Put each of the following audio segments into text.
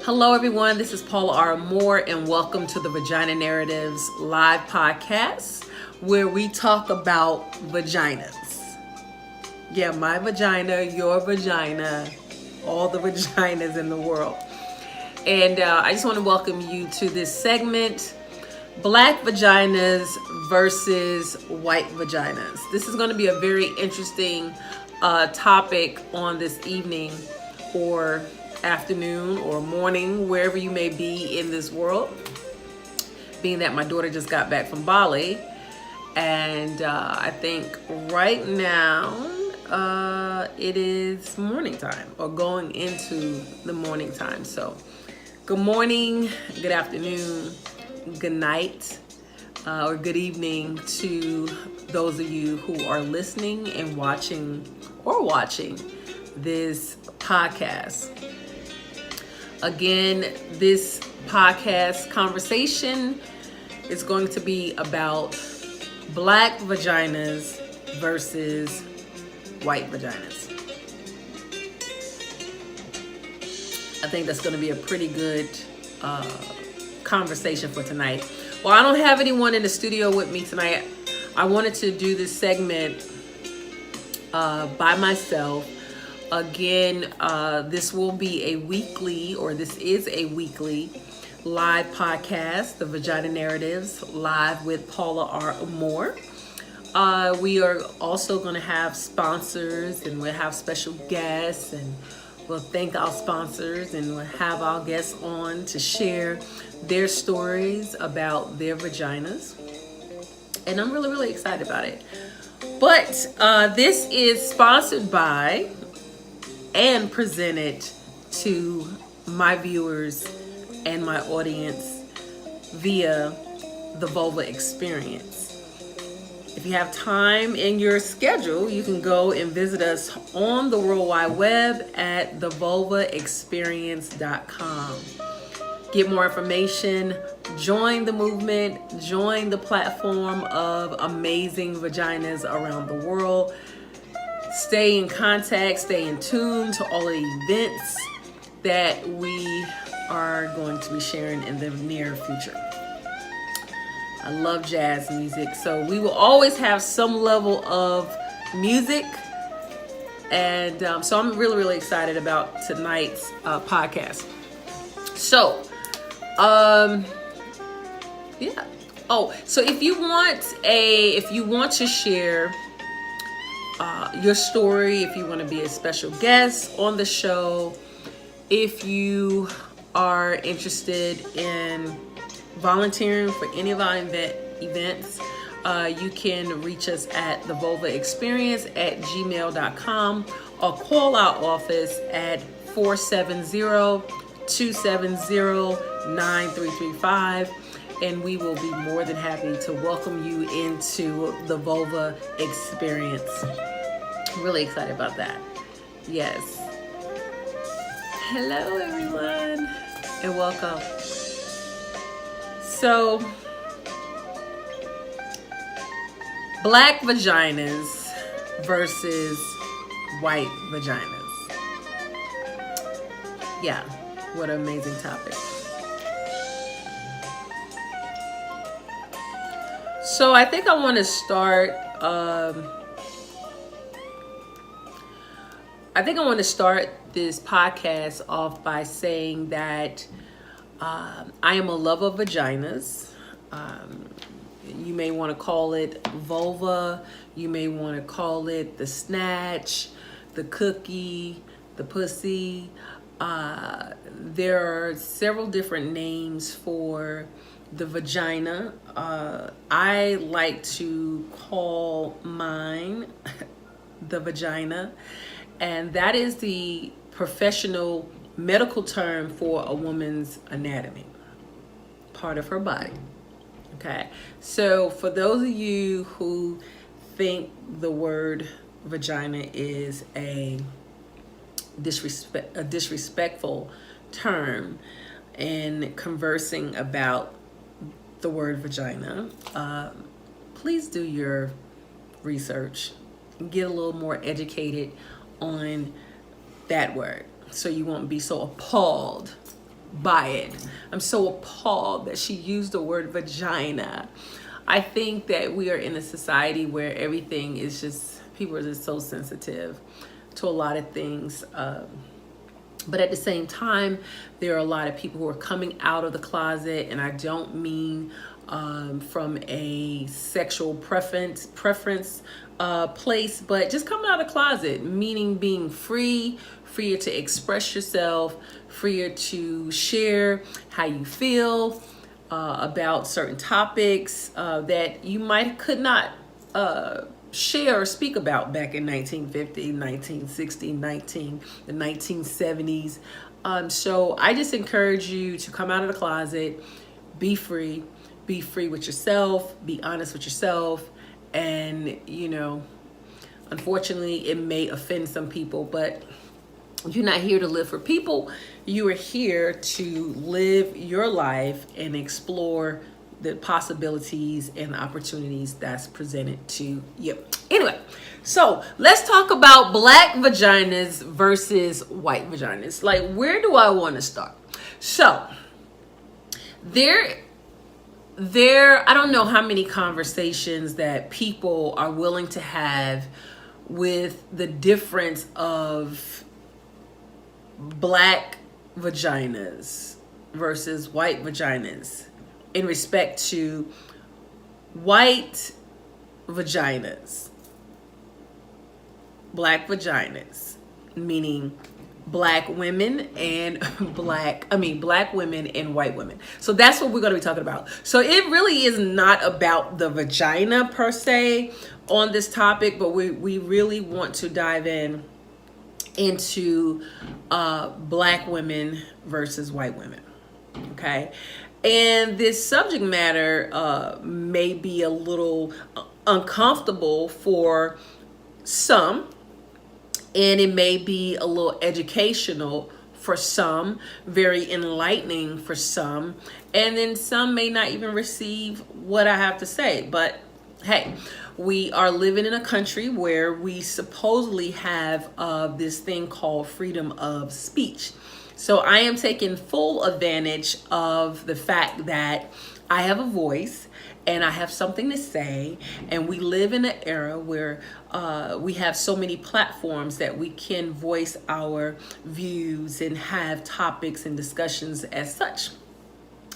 Hello, everyone. This is Paula R. Moore, and welcome to the Vagina Narratives live podcast, where we talk about vaginas. Yeah, my vagina, your vagina, all the vaginas in the world. And I just want to welcome you to this segment, Black Vaginas versus White Vaginas. This is going to be a very interesting topic on this evening or afternoon or morning, wherever you may be in this world, being that my daughter just got back from Bali, and I think right now it is morning time or going into the morning time. So good morning, good afternoon, good night, or good evening to those of you who are listening and watching this podcast. Again, this podcast conversation is going to be about Black vaginas versus white vaginas. I think that's going to be a pretty good conversation for tonight. Well, I don't have anyone in the studio with me tonight. I wanted to do this segment by myself. Again, this will be a weekly, or this is a weekly live podcast, the Vagina Narratives, live with Paula R. Moore. We are also going to have sponsors, and we'll have special guests, and we'll thank our sponsors, and we'll have our guests on to share their stories about their vaginas. And I'm really, really excited about it. But this is sponsored by and presented to my viewers and my audience via the Vulva Experience. If you have time in your schedule, you can go and visit us on the World Wide Web at thevulvaexperience.com. Get more information, join the movement, join the platform of amazing vaginas around the world. Stay in contact, stay in tune to all the events that we are going to be sharing in the near future. I love jazz music, so we will always have some level of music. And so I'm really, really excited about tonight's podcast. So, yeah. Oh, so if you want to share your story, if you want to be a special guest on the show, if you are interested in volunteering for any of our events, you can reach us at thevulvaexperience@gmail.com or call our office at 470-270-9335, and we will be more than happy to welcome you into the Vulva Experience. Really excited about that. Yes. Hello, everyone, and welcome. So, Black vaginas versus white vaginas. Yeah, what an amazing topic. So I think I want to start. This podcast off by saying that I am a lover of vaginas. You may want to call it vulva. You may want to call it the snatch, the cookie, the pussy. There are several different names for the vagina. I like to call mine the vagina, and that is the professional medical term for a woman's anatomy, part of her body. Okay, so for those of you who think the word vagina is a disrespectful term in conversing about the word vagina, please do your research and get a little more educated on that word. so you won't be so appalled by it. I'm so appalled that she used the word vagina. I think that we are in a society where everything is just, people are just so sensitive to a lot of things. But at the same time, there are a lot of people who are coming out of the closet, and I don't mean from a sexual preference place, but just coming out of the closet, meaning being free, freer to express yourself, freer to share how you feel about certain topics that you could not share or speak about back in 1950, 1960, the 1970s. So I just encourage you to come out of the closet, be free with yourself, be honest with yourself. And, you know, unfortunately, it may offend some people, but you're not here to live for people. You are here to live your life and explore the possibilities and opportunities that's presented to you. Anyway, so let's talk about black vaginas versus white vaginas. Like, where do I want to start? So there, I don't know how many conversations that people are willing to have with the difference of black vaginas versus white vaginas in respect to white vaginas, black vaginas, meaning black women and black women and white women. So that's what we're going to be talking about. So it really is not about the vagina per se on this topic, but we really want to dive into black women versus white women. Okay. And this subject matter may be a little uncomfortable for some, and it may be a little educational for some, very enlightening for some, and then some may not even receive what I have to say. But hey, we are living in a country where we supposedly have this thing called freedom of speech. So I am taking full advantage of the fact that I have a voice and I have something to say, and we live in an era where we have so many platforms that we can voice our views and have topics and discussions as such.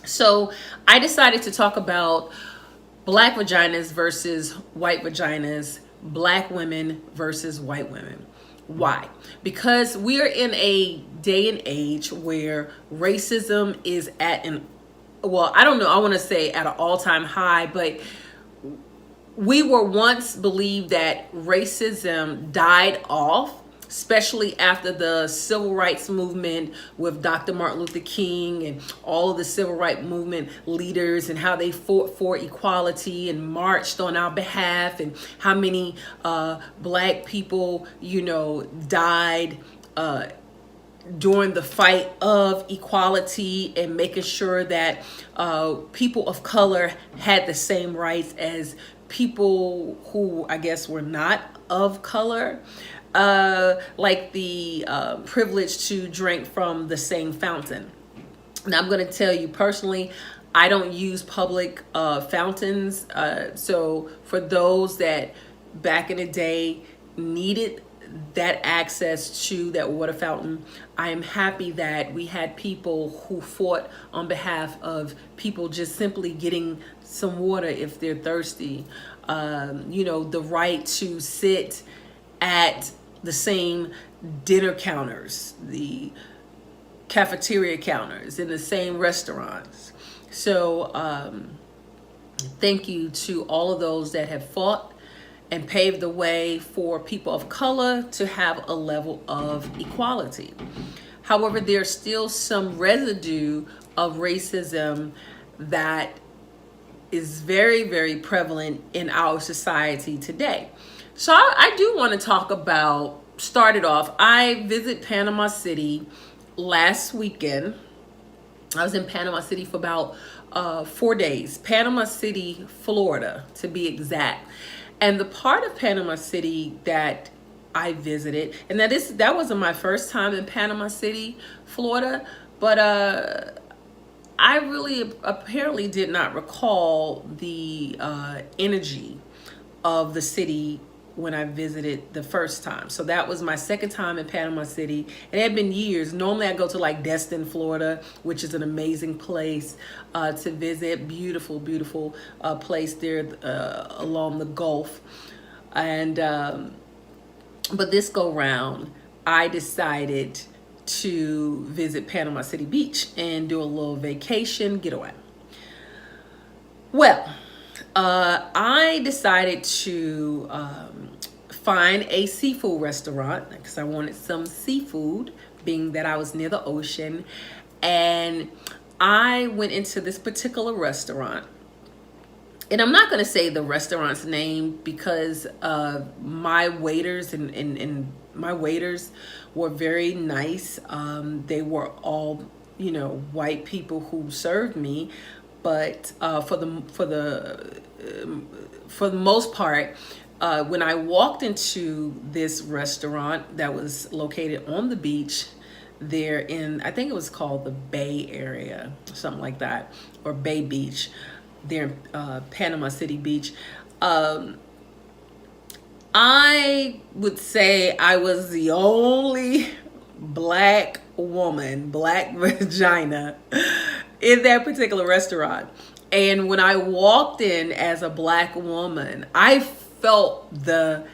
So I decided to talk about black vaginas versus white vaginas, black women versus white women. Why? Because we are in a day and age where racism is at I want to say at an all-time high, but we were once believed that racism died off, especially after the civil rights movement with Dr. Martin Luther King and all of the civil rights movement leaders, and how they fought for equality and marched on our behalf, and how many black people, died during the fight of equality and making sure that people of color had the same rights as people who I guess were not of color. Like the privilege to drink from the same fountain. Now, I'm going to tell you personally, I don't use public fountains. So for those that back in the day needed that access to that water fountain, I am happy that we had people who fought on behalf of people just simply getting some water if they're thirsty. The right to sit at the same dinner counters, the cafeteria counters in the same restaurants. So thank you to all of those that have fought and paved the way for people of color to have a level of equality. However, there's still some residue of racism that is very, very prevalent in our society today. So I do want to talk about, started off, I visit Panama City last weekend. I was in Panama City for about 4 days. Panama City, Florida, to be exact. And the part of Panama City that I visited. And that wasn't my first time in Panama City, Florida, but I really apparently did not recall the energy of the city when I visited the first time. So that was my second time in Panama City. It had been years. Normally I go to like Destin, Florida, which is an amazing place to visit. Beautiful, beautiful place there along the Gulf. And but this go round, I decided to visit Panama City Beach and do a little vacation getaway. Well, I decided to find a seafood restaurant because I wanted some seafood, being that I was near the ocean. And I went into this particular restaurant. And I'm not going to say the restaurant's name because my waiters and my waiters were very nice. They were all, white people who served me. But for the most part, when I walked into this restaurant that was located on the beach there in, I think it was called the Bay Area, something like that, or Bay Beach, there in Panama City Beach, I would say I was the only black woman, black vagina in that particular restaurant. And when I walked in as a black woman, I felt the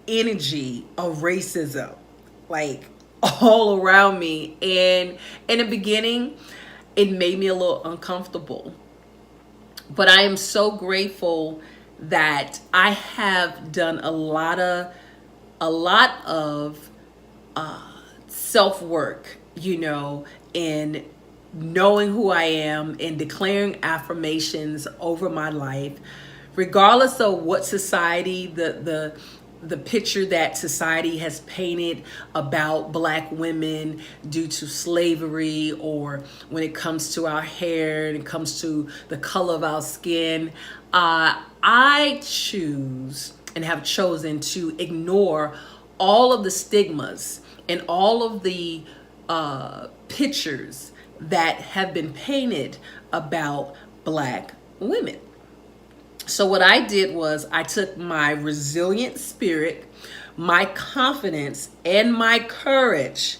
energy of racism like all around me. And in the beginning, it made me a little uncomfortable. But I am so grateful that I have done a lot of self-work, in knowing who I am and declaring affirmations over my life, regardless of what society, the picture that society has painted about black women due to slavery, or when it comes to our hair and it comes to the color of our skin. I choose and have chosen to ignore all of the stigmas and all of the pictures that have been painted about black women. So what I did was I took my resilient spirit, my confidence, and my courage,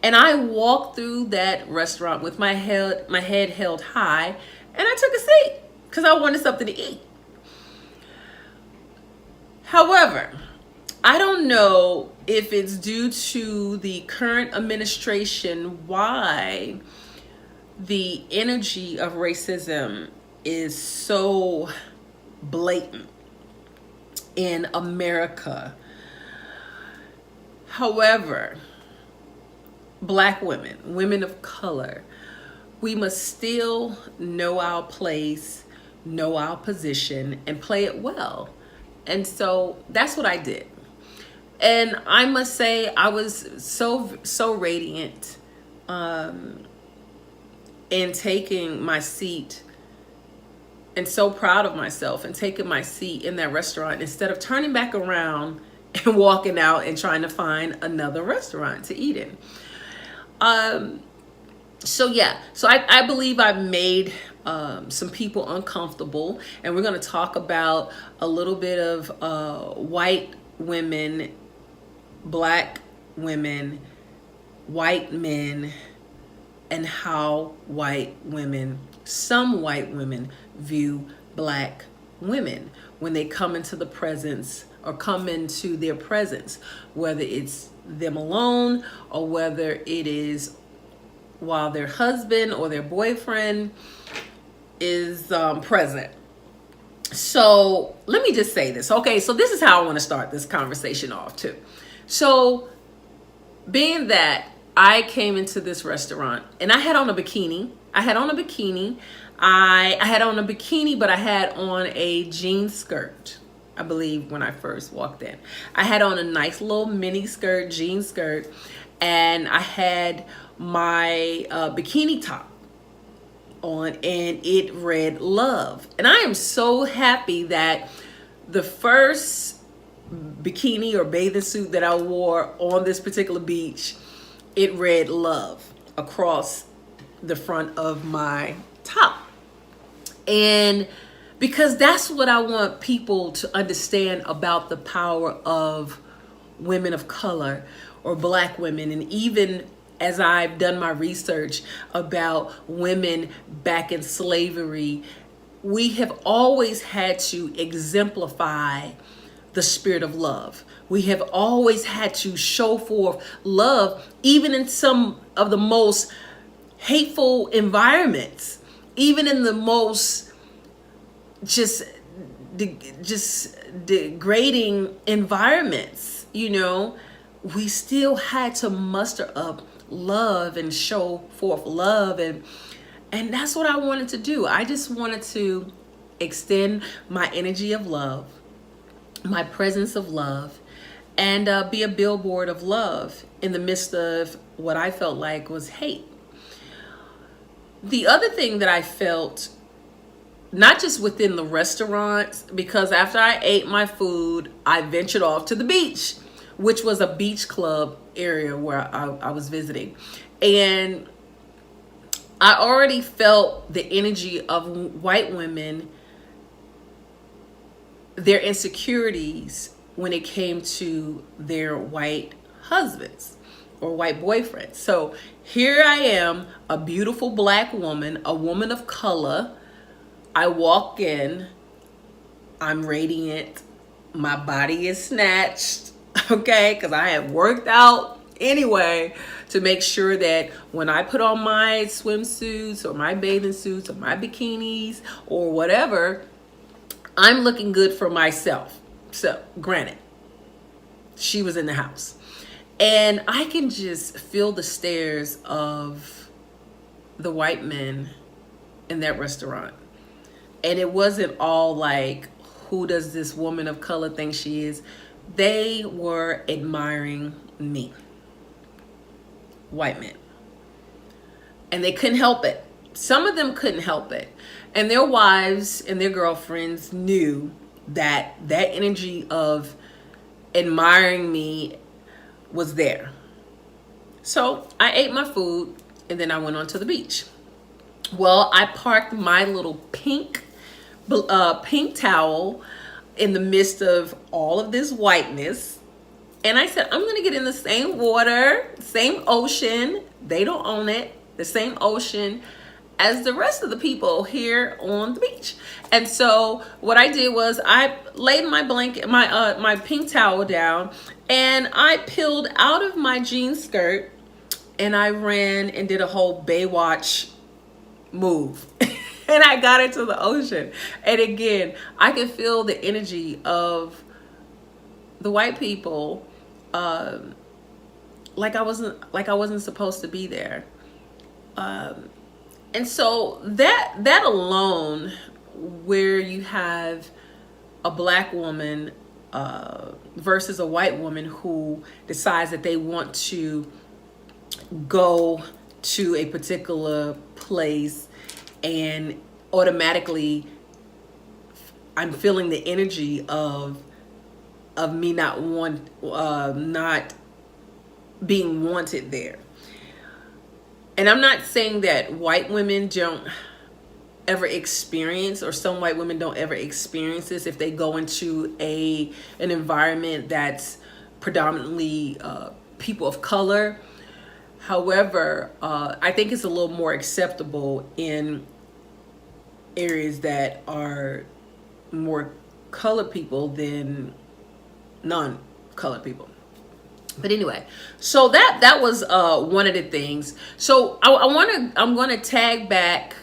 and I walked through that restaurant with my head held high, and I took a seat because I wanted something to eat. However, I don't know if it's due to the current administration why the energy of racism is so blatant in America. However, black women, women of color, we must still know our place, know our position, and play it well. And so that's what I did. And I must say I was so radiant in taking my seat, and so proud of myself and taking my seat in that restaurant instead of turning back around and walking out and trying to find another restaurant to eat in. So I believe I made some people uncomfortable, and we're going to talk about a little bit of white women, black women, white men, and how some white women view black women when they come into the presence or come into their presence, whether it's them alone or whether it is while their husband or their boyfriend is present. So let me just say this. Okay, so this is how I want to start this conversation off too. So being that I came into this restaurant and I had on a bikini. I had on a bikini, but I had on a jean skirt, I believe, when I first walked in. I had on a nice little mini skirt, jean skirt, and I had my bikini top on, and it read love. And I am so happy that the first bikini or bathing suit that I wore on this particular beach, it read love across the front of my top. And because that's what I want people to understand about the power of women of color or black women. And even as I've done my research about women back in slavery, we have always had to exemplify the spirit of love. We have always had to show forth love, even in some of the most hateful environments, even in the most just degrading environments. You know, we still had to muster up love and show forth love, and that's what I wanted to do. I just wanted to extend my energy of love, my presence of love, and be a billboard of love in the midst of what I felt like was hate. The other thing that I felt, not just within the restaurants, because after I ate my food, I ventured off to the beach, which was a beach club area where I was visiting. And I already felt the energy of white women, their insecurities when it came to their white husbands or white boyfriends. So here I am, a beautiful black woman, a woman of color. I walk in, I'm radiant, my body is snatched, okay, because I have worked out anyway to make sure that when I put on my swimsuits or my bathing suits or my bikinis or whatever, I'm looking good for myself. So granted, she was in the house, and I can just feel the stares of the white men in that restaurant. And it wasn't all like, who does this woman of color think she is? They were admiring me. White men. And they couldn't help it. Some of them couldn't help it. And their wives and their girlfriends knew that that energy of admiring me was there. So I ate my food and then I went on to the beach. Well, I parked my little pink towel in the midst of all of this whiteness. And I said, I'm going to get in the same water, same ocean. They don't own it. The same ocean as the rest of the people here on the beach. And so what I did was I laid my blanket, my pink towel down, and I peeled out of my jean skirt and I ran and did a whole Baywatch move. And I got into the ocean. And again, I could feel the energy of the white people, like I wasn't supposed to be there. And so that alone, where you have a black woman versus a white woman who decides that they want to go to a particular place, and automatically I'm feeling the energy of me not being wanted there. And I'm not saying that white women don't ever experience, or some white women don't ever experience this if they go into an environment that's predominantly people of color. However, I think it's a little more acceptable in areas that are more colored people than non-colored people. But anyway, so that was one of the things. So I'm gonna tag back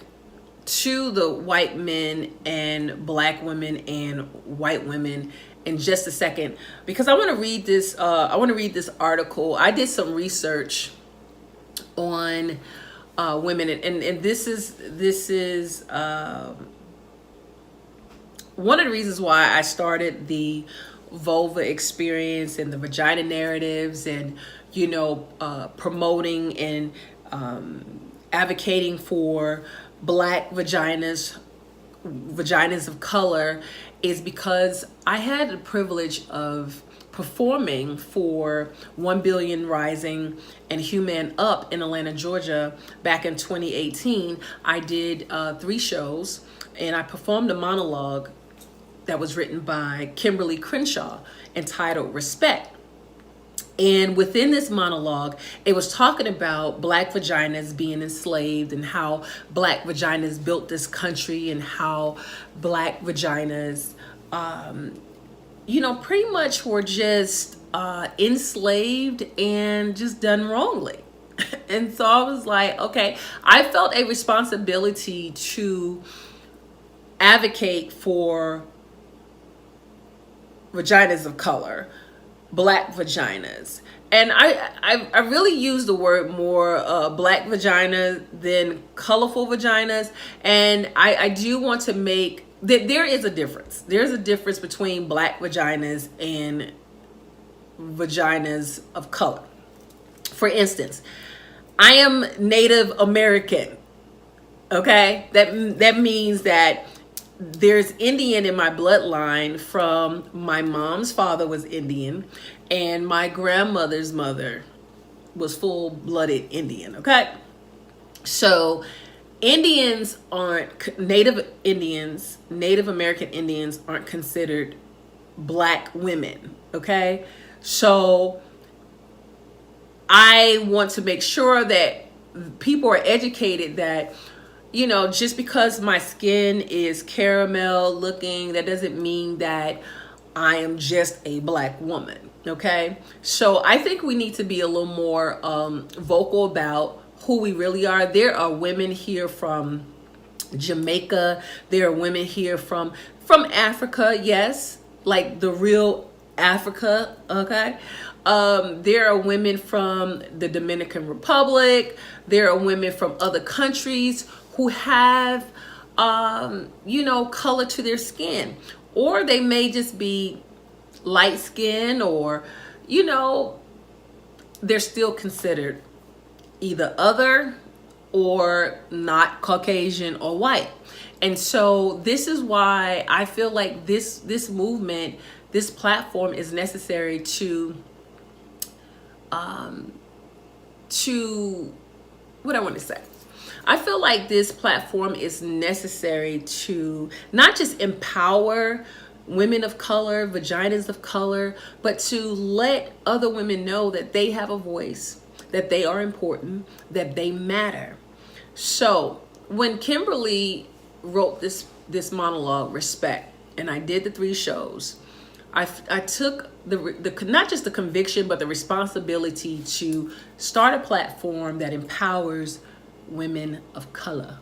to the white men and black women and white women in just a second, because I want to read this. I want to read this article. I did some research on women, and this is one of the reasons why I started the vulva experience and the vagina narratives, and promoting and advocating for black vaginas of color, is because I had the privilege of performing for 1 Billion Rising and Human Up in Atlanta, Georgia back in 2018. I did 3 shows, and I performed a monologue that was written by Kimberly Crenshaw entitled Respect. And within this monologue, it was talking about Black vaginas being enslaved and how Black vaginas built this country and how Black vaginas, pretty much were just enslaved and just done wrongly. And so I was like, okay, I felt a responsibility to advocate for vaginas of color, Black vaginas. And I really use the word more Black vagina than colorful vaginas. And I do want to make that there is a difference. There's a difference between Black vaginas and vaginas of color. For instance, I am Native American. Okay? That means that there's Indian in my bloodline from my mom's father was Indian and my grandmother's mother was full-blooded Indian, okay? So Native American Indians aren't considered Black women, okay? So I want to make sure that people are educated that just because my skin is caramel looking, that doesn't mean that I am just a Black woman, okay? So I think we need to be a little more vocal about who we really are. There are women here from Jamaica. There are women here from Africa, yes, like the real Africa, okay? There are women from the Dominican Republic. There are women from other countries who have, color to their skin. Or they may just be light skin or, they're still considered either other or not Caucasian or white. And so this is why I feel like this movement, this platform is necessary to what I want to say. I feel like this platform is necessary to not just empower women of color, vaginas of color, but to let other women know that they have a voice, that they are important, that they matter. So when Kimberly wrote this monologue, Respect, and I did the 3 shows, I took the not just the conviction, but the responsibility to start a platform that empowers women of color.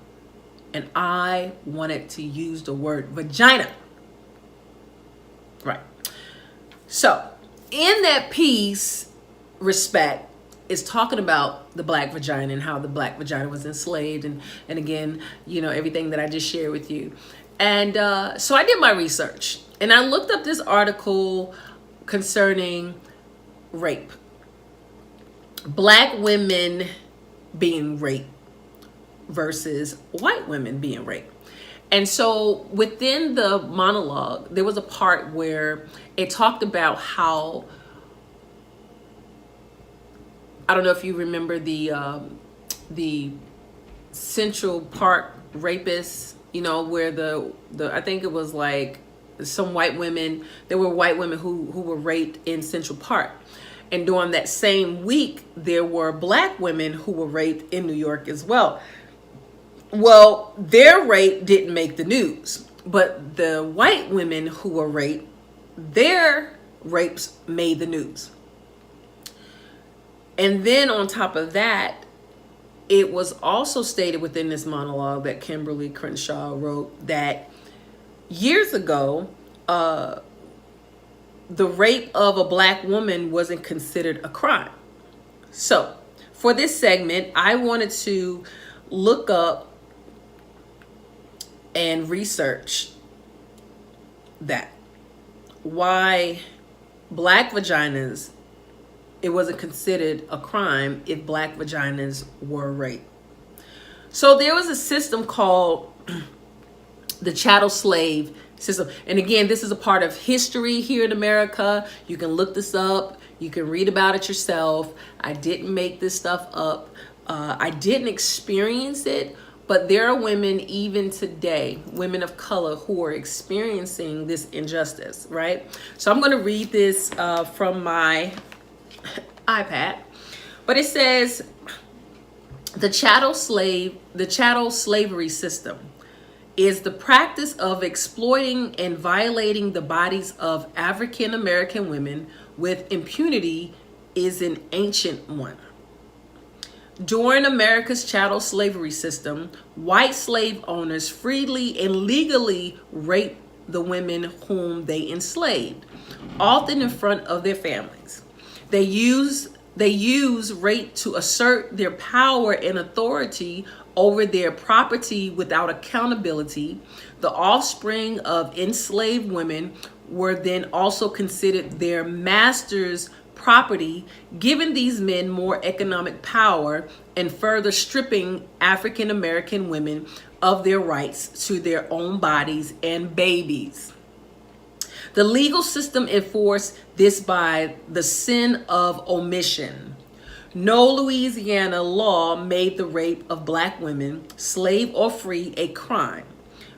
And I wanted to use the word vagina. Right. So in that piece, Respect is talking about the Black vagina and how the Black vagina was enslaved. And again, everything that I just shared with you. And so I did my research and I looked up this article concerning rape. Black women being raped versus white women being raped. And so within the monologue, there was a part where it talked about how, I don't know if you remember the Central Park rapists, where the I think it was like some white women, there were white women who were raped in Central Park. And during that same week, there were Black women who were raped in New York as well. Well, their rape didn't make the news, but the white women who were raped, their rapes made the news. And then on top of that, it was also stated within this monologue that Kimberly Crenshaw wrote that years ago, the rape of a Black woman wasn't considered a crime. So for this segment, I wanted to look up and research that. Why Black vaginas, it wasn't considered a crime if Black vaginas were raped. So there was a system called the chattel slave system. And again, this is a part of history here in America. You can look this up. You can read about it yourself. I didn't make this stuff up. I didn't experience it, but there are women even today, women of color, who are experiencing this injustice, right? So I'm going to read this from my iPad, but it says, the chattel slavery system is the practice of exploiting and violating the bodies of African American women with impunity is an ancient one. During America's chattel slavery system, white slave owners freely and legally raped the women whom they enslaved, often in front of their families. They use rape to assert their power and authority over their property without accountability. The offspring of enslaved women were then also considered their master's property, giving these men more economic power and further stripping African American women of their rights to their own bodies and babies. The legal system enforced this by the sin of omission. No Louisiana law made the rape of black women, slave or free, a crime.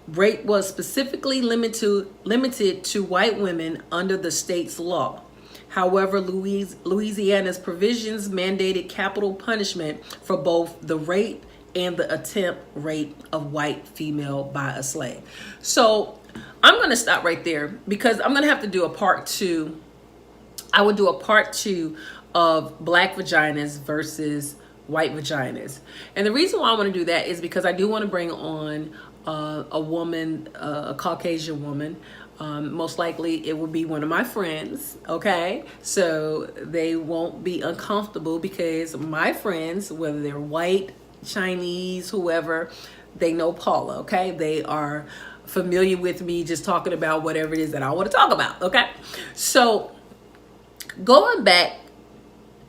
Rape was specifically limited to white women under the state's law. However, Louisiana's provisions mandated capital punishment for both the rape and the attempt rape of white female by a slave. So I'm going to stop right there because I'm going to have to do a part two. I would do a part two of black vaginas versus white vaginas. And the reason why I want to do that is because I do want to bring on a woman, a Caucasian woman. Most likely it will be one of my friends, okay? So they won't be uncomfortable because my friends, whether they're white, Chinese, whoever, they know Paula, okay? They are familiar with me just talking about whatever it is that I want to talk about, okay? So going back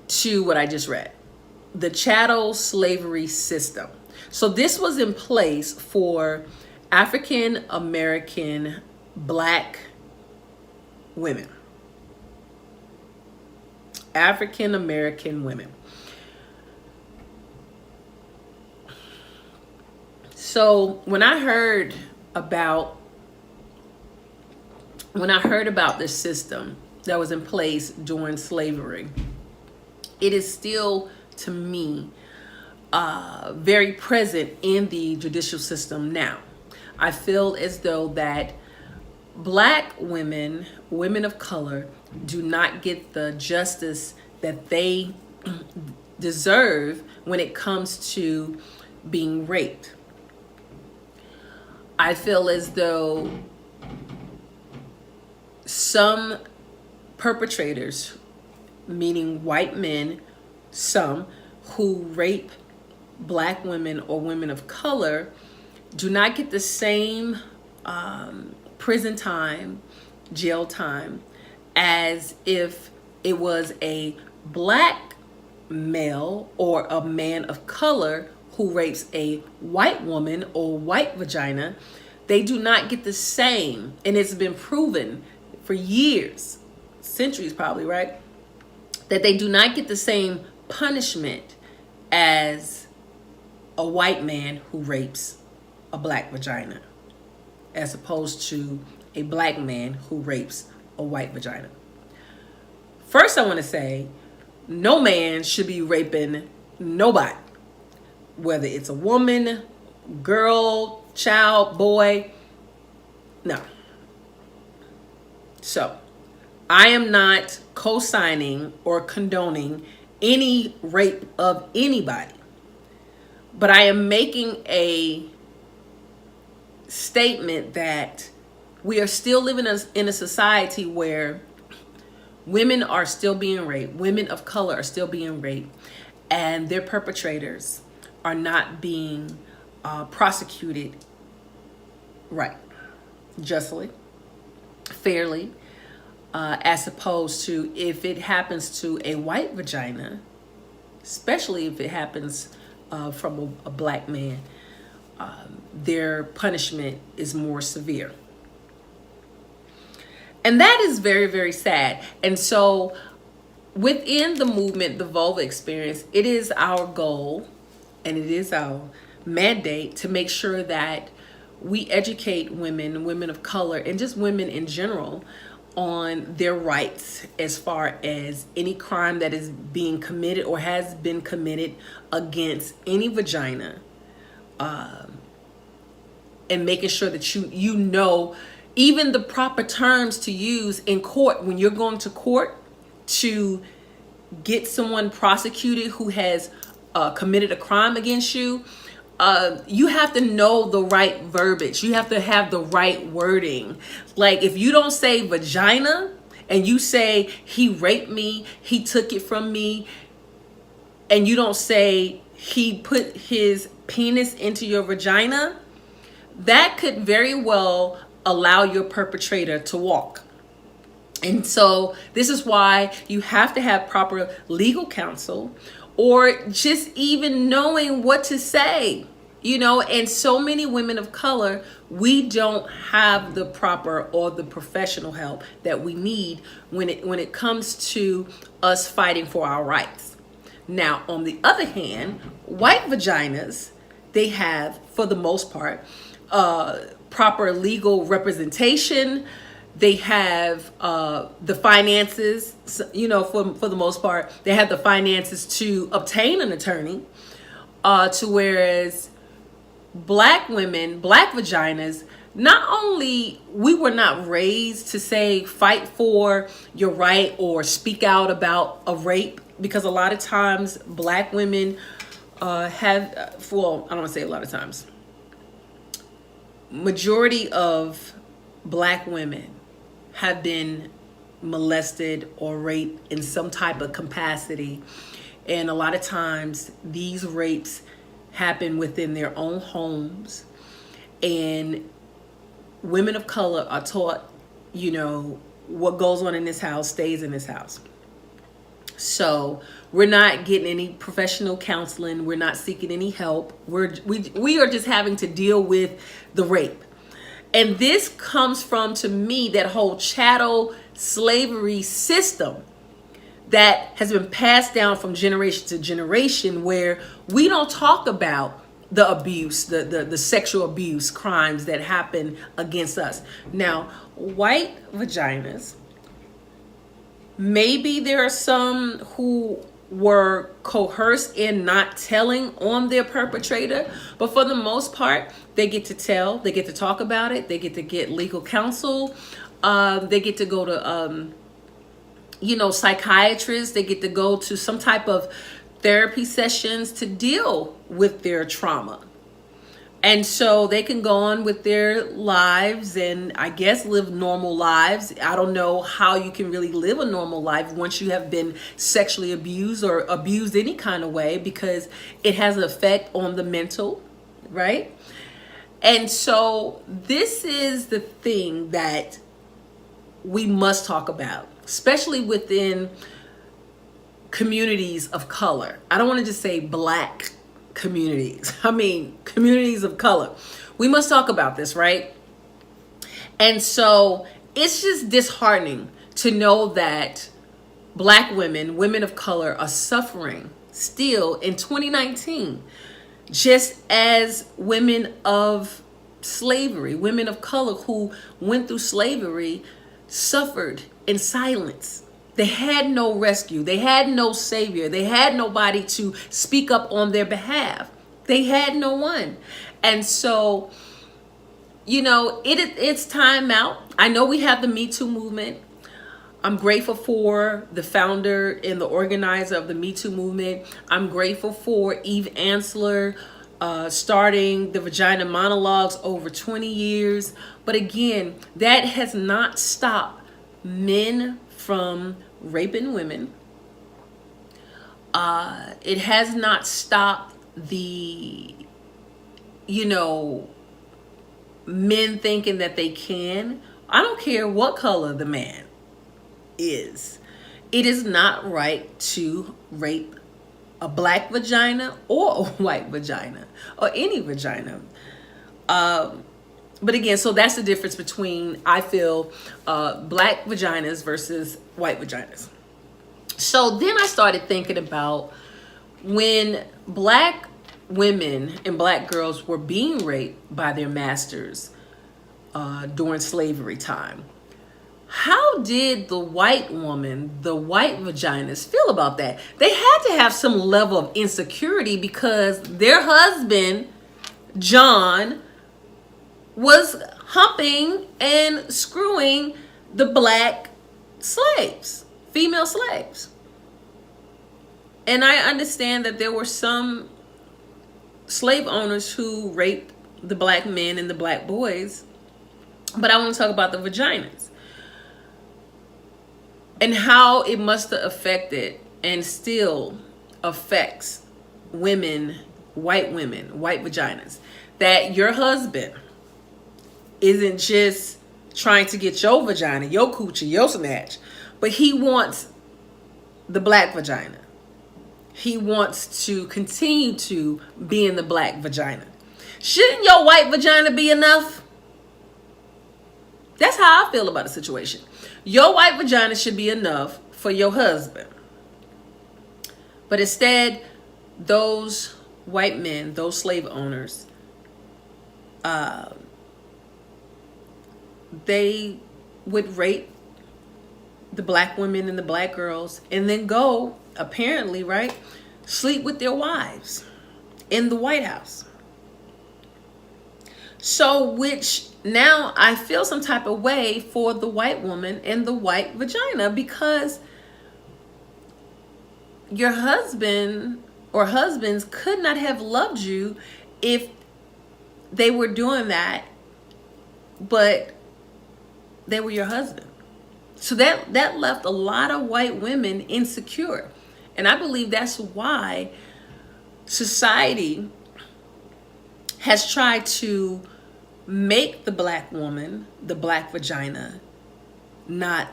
to what I just read, the chattel slavery system. So this was in place for African American black women. African American women. So when I heard about this system that was in place during slavery, it is still, to me, very present in the judicial system now. I feel as though that black women, women of color, do not get the justice that they deserve when it comes to being raped. I feel as though some perpetrators, meaning white men, some who rape black women or women of color, do not get the same prison time, jail time, as if it was a black male or a man of color who rapes a white woman or white vagina. They do not get the same, and it's been proven for years, centuries probably, right, that they do not get the same punishment as a white man who rapes a black vagina, as opposed to a black man who rapes a white vagina. First, I want to say, no man should be raping nobody, whether it's a woman, girl, child, boy. No. So, I am not co-signing or condoning any rape of anybody, but I am making a statement that we are still living in a society where women are still being raped, women of color are still being raped, and their perpetrators are not being prosecuted right, justly, fairly, as opposed to if it happens to a white vagina, especially if it happens from a black man, their punishment is more severe. And that is very, very sad. And so within the movement, the vulva experience, it is our goal and it is our mandate to make sure that we educate women of color, and just women in general on their rights as far as any crime that is being committed or has been committed against any vagina, and making sure that you know even the proper terms to use in court when you're going to court to get someone prosecuted who has committed a crime against you. You have to know the right verbiage. You have to have the right wording. Like if you don't say vagina and you say he raped me, he took it from me, and you don't say he put his penis into your vagina, that could very well allow your perpetrator to walk. And so this is why you have to have proper legal counsel, or just even knowing what to say, and so many women of color, we don't have the proper or the professional help that we need when it comes to us fighting for our rights. Now, on the other hand, white vaginas, they have, for the most part, proper legal representation. They have the finances, for the most part, they have the finances to obtain an attorney, to whereas black women, black vaginas, not only we were not raised to say fight for your right or speak out about a rape, because a lot of times black women have, I don't want to say a lot of times, majority of black women have been molested or raped in some type of capacity. And a lot of times these rapes happen within their own homes. And women of color are taught, what goes on in this house stays in this house. So we're not getting any professional counseling. We're not seeking any help. We are just having to deal with the rape. And this comes from, to me, that whole chattel slavery system that has been passed down from generation to generation, where we don't talk about the abuse, the sexual abuse crimes that happen against us. Now, white vaginas, maybe there are some who were coerced in not telling on their perpetrator, but for the most part, they get to tell, they get to talk about it, they get to get legal counsel, they get to go to, psychiatrists, they get to go to some type of therapy sessions to deal with their trauma. And so they can go on with their lives and I guess live normal lives. I don't know how you can really live a normal life once you have been sexually abused or abused any kind of way, because it has an effect on the mental, right? And so this is the thing that we must talk about, especially within communities of color. I don't want to just say black communities. I mean, communities of color. We must talk about this, right? And so it's just disheartening to know that black women, women of color, are suffering still in 2019, just as women of slavery, women of color who went through slavery, suffered in silence. They had no rescue. They had no savior. They had nobody to speak up on their behalf. They had no one. And so, it's time out. I know we have the Me Too movement. I'm grateful for the founder and the organizer of the Me Too movement. I'm grateful for Eve Ensler starting the Vagina Monologues over 20 years. But again, that has not stopped men from raping women. It has not stopped the, men thinking that they can. I don't care what color the man is. It is not right to rape a black vagina or a white vagina or any vagina. But again, so that's the difference between, I feel, black vaginas versus white vaginas. So then I started thinking about when black women and black girls were being raped by their masters during slavery time. How did the white woman, the white vaginas, feel about that? They had to have some level of insecurity because their husband, John, was humping and screwing the black slaves, female slaves. And I understand that there were some slave owners who raped the black men and the black boys, but I want to talk about the vaginas and how it must have affected and still affects women, white vaginas, that your husband isn't just trying to get your vagina, your coochie, your snatch, but he wants the black vagina. He wants to continue to be in the black vagina. Shouldn't your white vagina be enough? That's how I feel about the situation. Your white vagina should be enough for your husband. But instead, those white men, those slave owners, they would rape the black women and the black girls and then go, apparently, right, sleep with their wives in the White House. So, which now I feel some type of way for the white woman and the white vagina, because your husband or husbands could not have loved you if they were doing that, but they were your husband. So that left a lot of white women insecure. And I believe that's why society has tried to make the black woman, the black vagina, not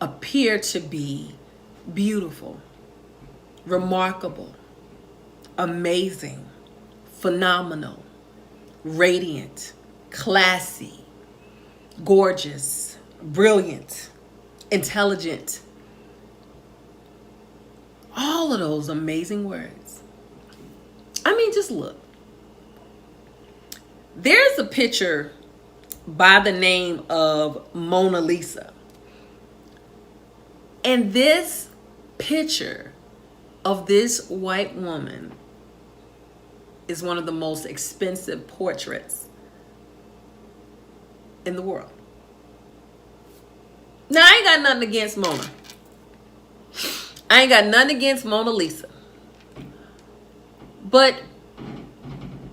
appear to be beautiful, remarkable, amazing, phenomenal, radiant, classy, gorgeous, brilliant, intelligent. All of those amazing words. I mean, just look. There's a picture by the name of Mona Lisa. And this picture of this white woman is one of the most expensive portraits in the world. Now, I ain't got nothing against Mona. I ain't got nothing against Mona Lisa. But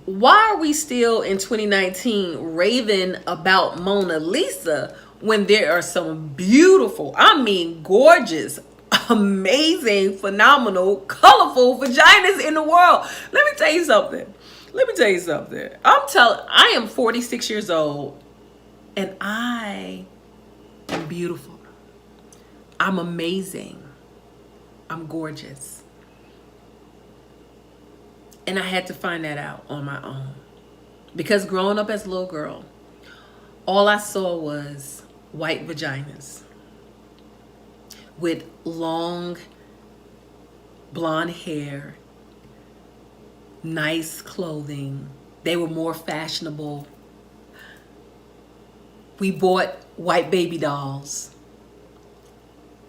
why are we still in 2019 raving about Mona Lisa when there are some beautiful, I mean gorgeous, amazing, phenomenal, colorful vaginas in the world? Let me tell you something. I am 46 years old and I am beautiful. I'm amazing. I'm gorgeous. And I had to find that out on my own. Because growing up as a little girl, all I saw was white vaginas with long blonde hair, nice clothing. They were more fashionable. We bought white baby dolls.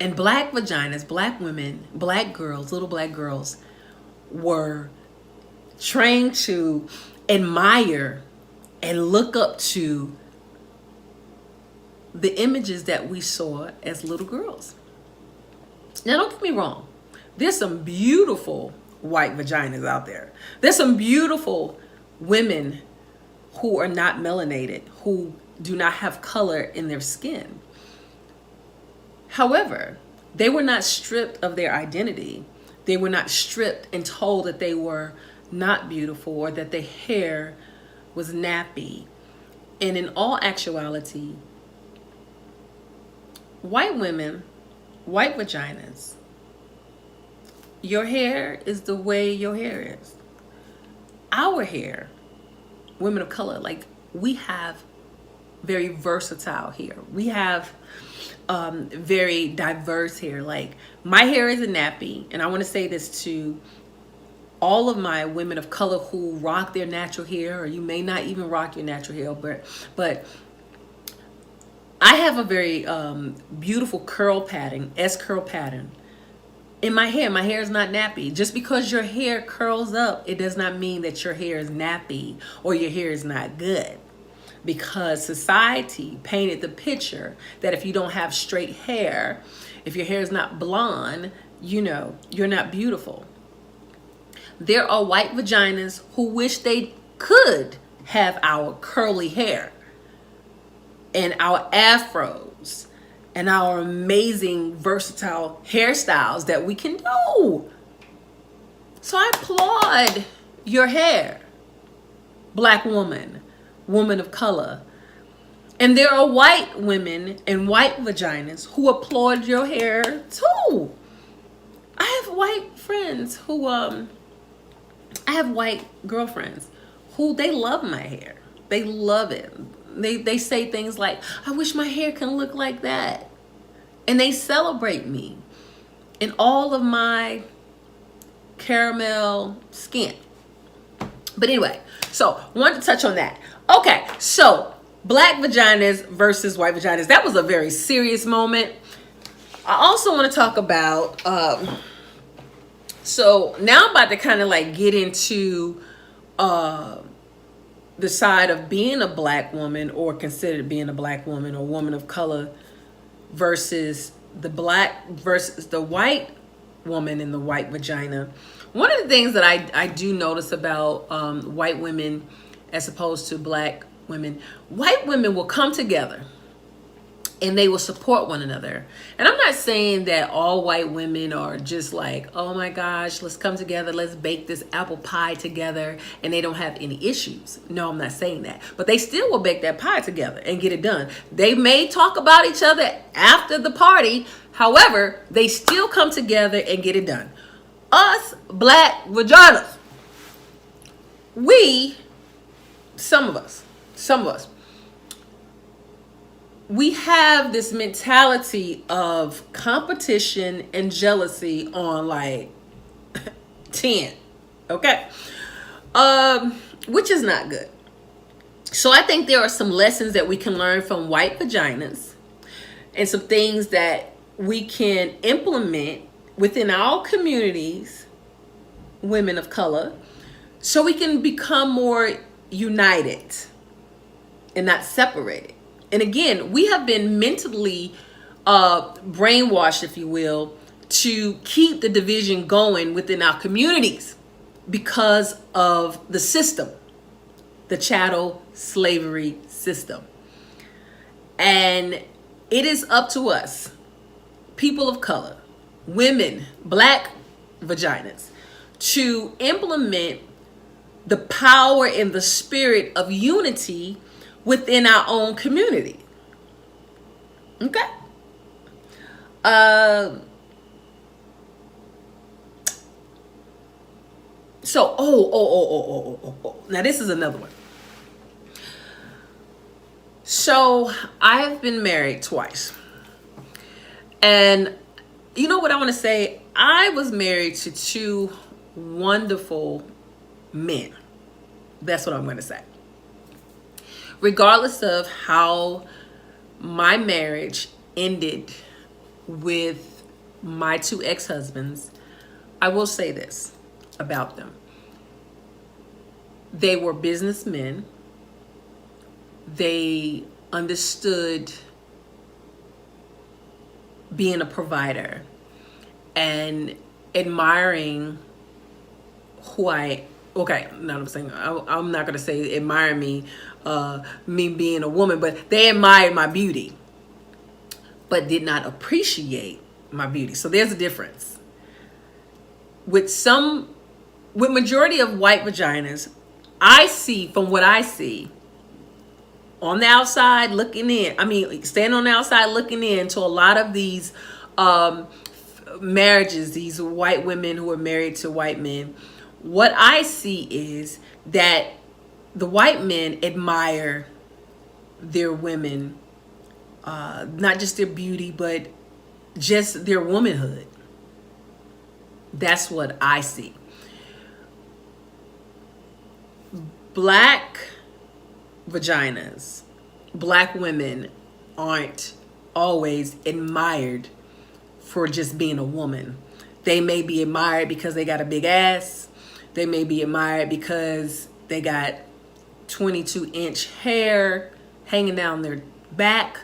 And black vaginas, black women, black girls, little black girls were trained to admire and look up to the images that we saw as little girls. Now, don't get me wrong. There's some beautiful white vaginas out there. There's some beautiful women who are not melanated, who do not have color in their skin. However, they were not stripped of their identity. They were not stripped and told that they were not beautiful or that their hair was nappy. And in all actuality, white women, white vaginas, your hair is the way your hair is. Our hair, women of color, like, we have very versatile hair. We have very diverse hair. Like, my hair is a nappy, and I want to say this to all of my women of color who rock their natural hair, or you may not even rock your natural hair, but I have a very beautiful curl pattern, S-curl pattern in my hair. My hair is not nappy. Just because your hair curls up, it does not mean that your hair is nappy or your hair is not good. Because society painted the picture that if you don't have straight hair, if your hair is not blonde, you're not beautiful. There are white vaginas who wish they could have our curly hair and our afros and our amazing versatile hairstyles that we can do. So I applaud your hair, Black woman, woman of color. And there are white women and white vaginas who applaud your hair too. I have white friends who, I have white girlfriends who, they love my hair. They love it. They say things like, I wish my hair can look like that. And they celebrate me in all of my caramel skin. But anyway, so wanted to touch on that. Okay, so Black vaginas versus white vaginas. That was a very serious moment. I also want to talk about, so now I'm about to kind of like get into the side of being a Black woman, or considered being a Black woman or woman of color, versus the Black versus the white woman and the white vagina. One of the things that I do notice about white women as opposed to Black women, white women will come together and they will support one another. And I'm not saying that all white women are just like, oh my gosh, let's come together, let's bake this apple pie together, and they don't have any issues. No, I'm not saying that. But they still will bake that pie together and get it done. They may talk about each other after the party. However, they still come together and get it done. Us Black vaginas, some of us, we have this mentality of competition and jealousy on like 10, okay? Which is not good. So I think there are some lessons that we can learn from white vaginas and some things that we can implement within our communities, women of color, so we can become more united and not separated. And again, we have been mentally brainwashed, if you will, to keep the division going within our communities because of the system, the chattel slavery system. And it is up to us, people of color, women, Black vaginas, to implement the power and the spirit of unity within our own community. Okay? So, now this is another one. So, I've been married twice. And you know what I want to say? I was married to two wonderful men. That's what I'm going to say. Regardless of how my marriage ended with my two ex-husbands, I will say this about them. They were businessmen. They understood being a provider and admiring who I, okay, no, I'm saying, I'm not going to say admire me, me being a woman, but they admired my beauty, but did not appreciate my beauty. So there's a difference. With majority of white vaginas, I see, from what I see, on the outside looking in, standing on the outside looking in to a lot of these marriages, these white women who are married to white men, what I see is that the white men admire their women, not just their beauty, but just their womanhood. That's what I see. Black vaginas, black women aren't always admired for just being a woman. They may be admired because they got a big ass. They may be admired because they got 22-inch hair hanging down their back.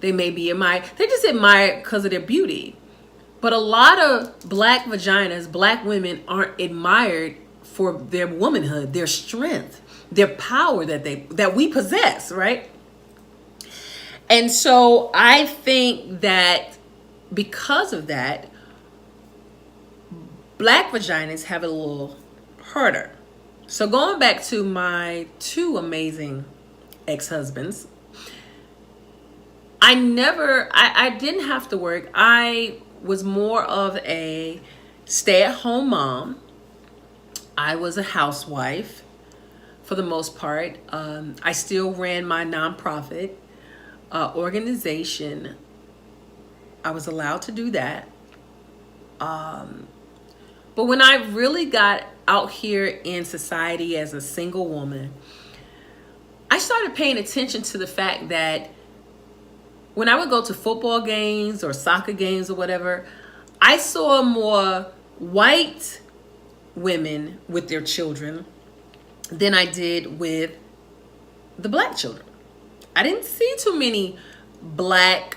They may be admired. They're just admired because of their beauty. But a lot of black vaginas, black women aren't admired for their womanhood, their strength, their power that we possess, right? And so I think that because of that, black vaginas have it a little harder. So going back to my two amazing ex-husbands, I didn't have to work. I was more of a stay-at-home mom. I was a housewife for the most part. I still ran my nonprofit organization. I was allowed to do that. But when I really got out here in society as a single woman, I started paying attention to the fact that when I would go to football games or soccer games or whatever, I saw more white women with their children than I did with the black children. I didn't see too many black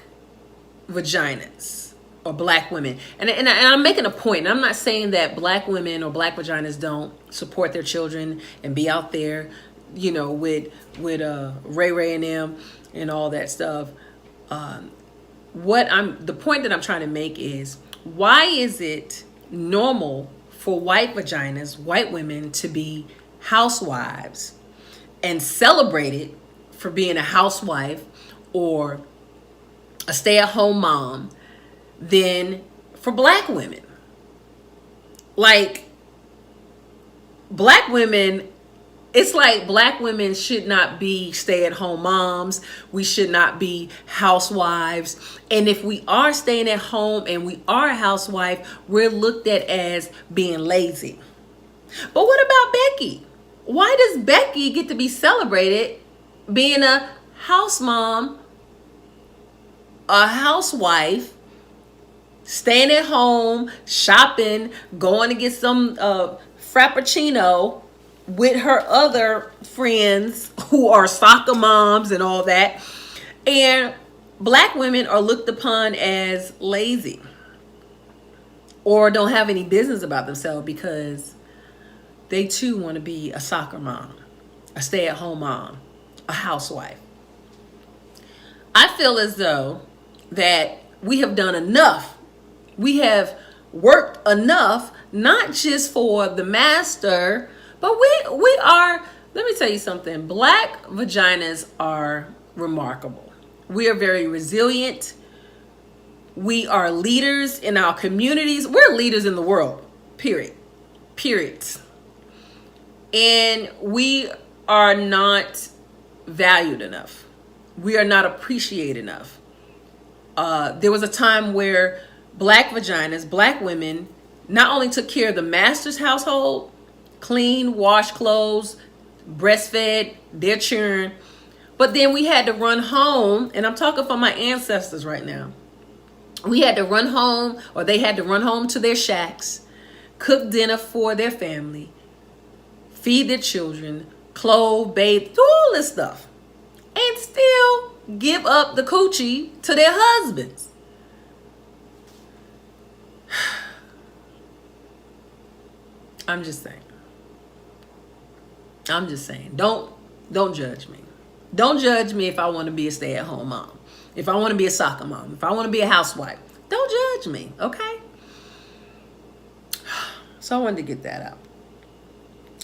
vaginas or black women. And I'm making a point. And I'm not saying that black women or black vaginas don't support their children and be out there, with Ray Ray and them and all that stuff. The point that I'm trying to make is, why is it normal for white vaginas, white women, to be housewives and celebrated for being a housewife or a stay-at-home mom than for black women? Like, black women, it's like black women should not be stay-at-home moms. We should not be housewives. And if we are staying at home and we are a housewife, we're looked at as being lazy. But what about Becky? Why does Becky get to be celebrated being a house mom, a housewife, staying at home, shopping, going to get some Frappuccino with her other friends who are soccer moms and all that? And black women are looked upon as lazy or don't have any business about themselves because they too want to be a soccer mom, a stay-at-home mom, a housewife. I feel as though that we have done enough. We have worked enough, not just for the master, but we are, let me tell you something. Black vaginas are remarkable. We are very resilient. We are leaders in our communities. We're leaders in the world, period. And we are not valued enough. We are not appreciated enough. There was a time where black vaginas, black women, not only took care of the master's household, clean, wash clothes, breastfed their children, but then we had to run home, and I'm talking for my ancestors right now. We had to run home, or they had to run home to their shacks, cook dinner for their family, feed their children, clothe, bathe, do all this stuff, and still give up the coochie to their husbands. I'm just saying. Don't judge me. Don't judge me if I want to be a stay-at-home mom. If I want to be a soccer mom. If I want to be a housewife. Don't judge me, okay? So I wanted to get that out.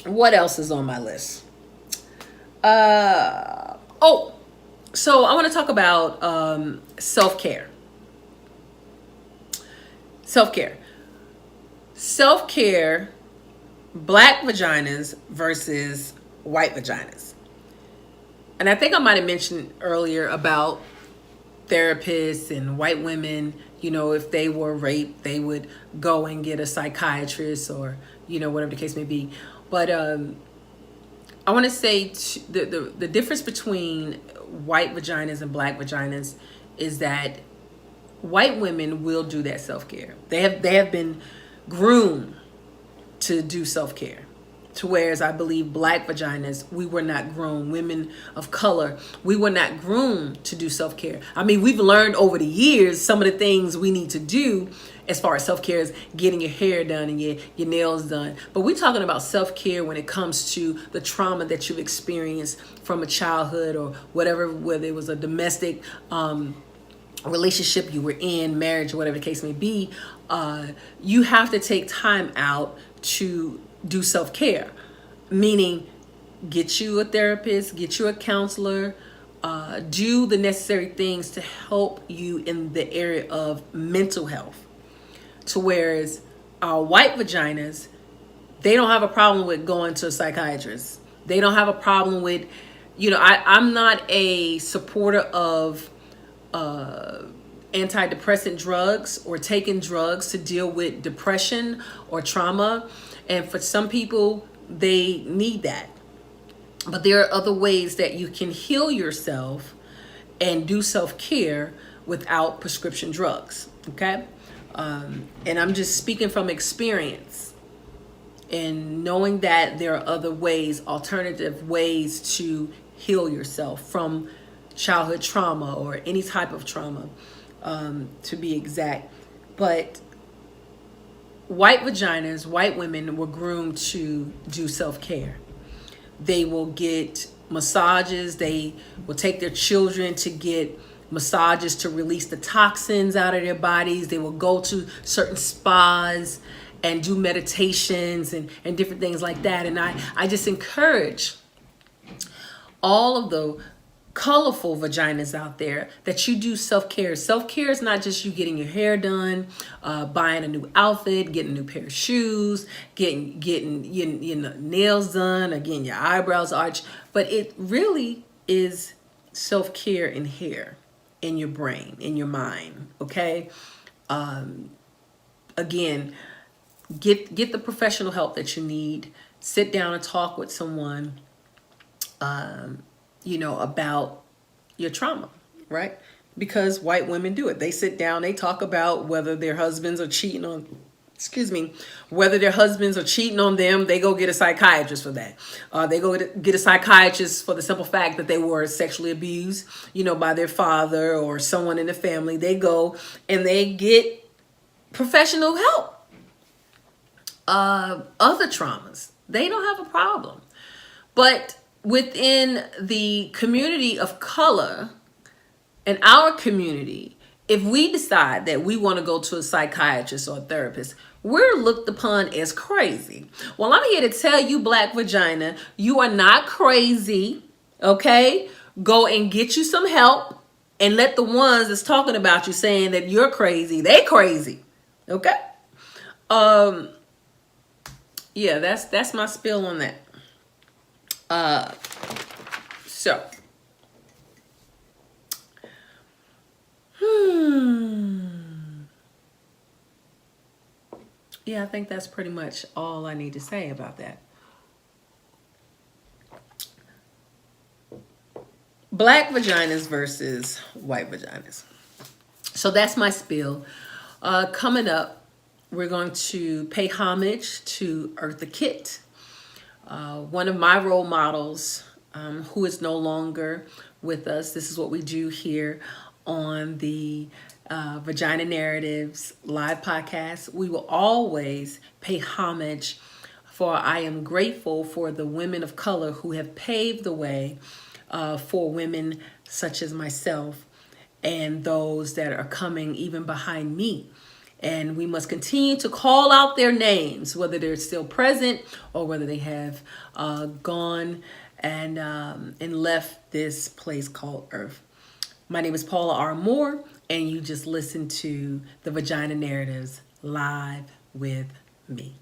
What else is on my list? So I want to talk about self-care. Self-care, black vaginas versus white vaginas. and I think I might have mentioned earlier about therapists and white women, if they were raped, they would go and get a psychiatrist or, whatever the case may be. But I want to say the difference between white vaginas and black vaginas is that white women will do that self-care. They have been groomed to do self-care. To whereas I believe black vaginas, we were not groomed. Women of color, we were not groomed to do self-care. I mean, we've learned over the years some of the things we need to do as far as self-care is getting your hair done and your nails done. But we're talking about self-care when it comes to the trauma that you've experienced from a childhood or whatever, whether it was a domestic relationship you were in, marriage, or whatever the case may be. You have to take time out to do self-care, meaning get you a therapist, get you a counselor, do the necessary things to help you in the area of mental health. To whereas our white vaginas, they don't have a problem with going to a psychiatrist. They don't have a problem with, I'm not a supporter of antidepressant drugs or taking drugs to deal with depression or trauma. And for some people, they need that. But there are other ways that you can heal yourself and do self-care without prescription drugs. Okay? And I'm just speaking from experience and knowing that there are other ways, alternative ways to heal yourself from childhood trauma or any type of trauma, to be exact. But white vaginas, white women were groomed to do self-care. They will get massages. They will take their children to get massages to release the toxins out of their bodies. They will go to certain spas and do meditations and different things like that. And I just encourage all of the colorful vaginas out there that you do self-care. Self-care is not just you getting your hair done, buying a new outfit, getting a new pair of shoes, getting your nails done, or getting your eyebrows arched, but it really is self-care in hair, in your brain, in your mind. Okay. Again, get the professional help that you need. Sit down and talk with someone about your trauma, right? Because white women do it. They sit down, they talk about whether their husbands are cheating on, whether their husbands are cheating on them. They go get a psychiatrist for that. They go get a psychiatrist for the simple fact that they were sexually abused, by their father or someone in the family. They go and they get professional help. Other traumas, they don't have a problem. But within the community of color, in our community, if we decide that we want to go to a psychiatrist or a therapist, we're looked upon as crazy. Well, I'm here to tell you, black vagina, you are not crazy, okay? Go and get you some help and let the ones that's talking about you saying that you're crazy, they crazy, okay? Yeah, that's my spill on that. Yeah, I think that's pretty much all I need to say about that. Black vaginas versus white vaginas. So that's my spill. Coming up, we're going to pay homage to Eartha Kitt, one of my role models, who is no longer with us. This is what we do here on the Vagina Narratives live podcast. We will always pay homage, for I am grateful for the women of color who have paved the way for women such as myself and those that are coming even behind me. And we must continue to call out their names, whether they're still present or whether they have gone and left this place called Earth. My name is Paula R. Moore, and you just listened to the Vagina Narratives live with me.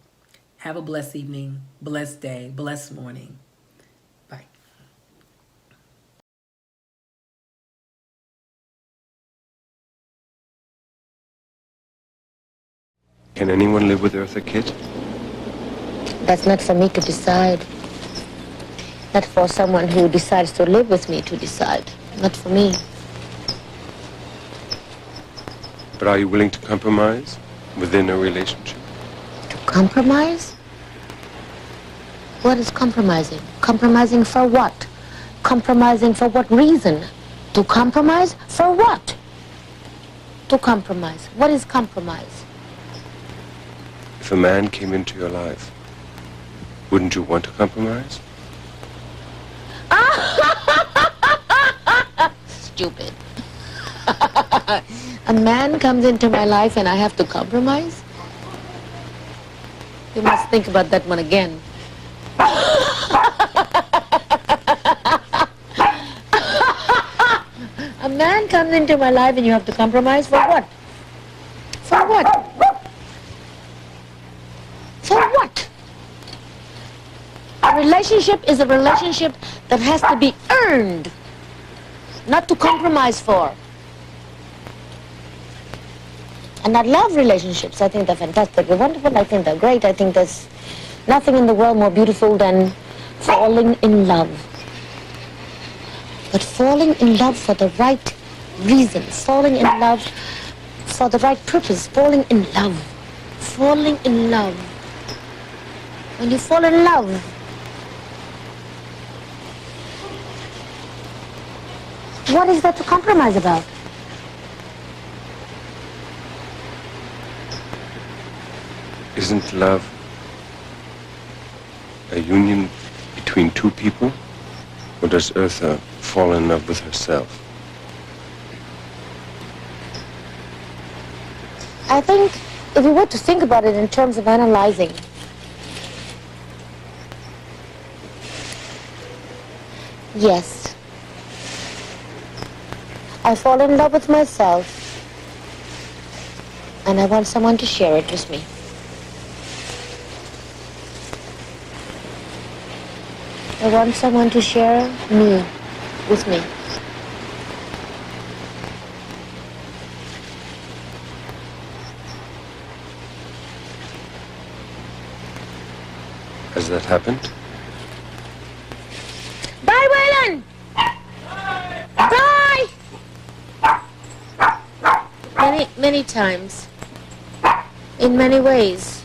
Have a blessed evening, blessed day, blessed morning. Can anyone live with Eartha Kitt? That's not for me to decide. Not for someone who decides to live with me to decide. Not for me. But are you willing to compromise within a relationship? To compromise? What is compromising? Compromising for what? Compromising for what reason? To compromise for what? To compromise. What is compromise? If a man came into your life, wouldn't you want to compromise? Stupid. A man comes into my life and I have to compromise? You must think about that one again. A man comes into my life and you have to compromise for what? For what? For what? A relationship is a relationship that has to be earned, not to compromise for. And I love relationships. I think they're fantastic. They're wonderful. I think they're great. I think there's nothing in the world more beautiful than falling in love. But falling in love for the right reason, falling in love for the right purpose, falling in love, falling in love. When you fall in love, what is there to compromise about? Isn't love a union between two people? Or does Eartha fall in love with herself? I think if you were to think about it in terms of analyzing, yes, I fall in love with myself and I want someone to share it with me. I want someone to share me with me. Has that happened? Bye, Waylon! Bye! Many times. In many ways.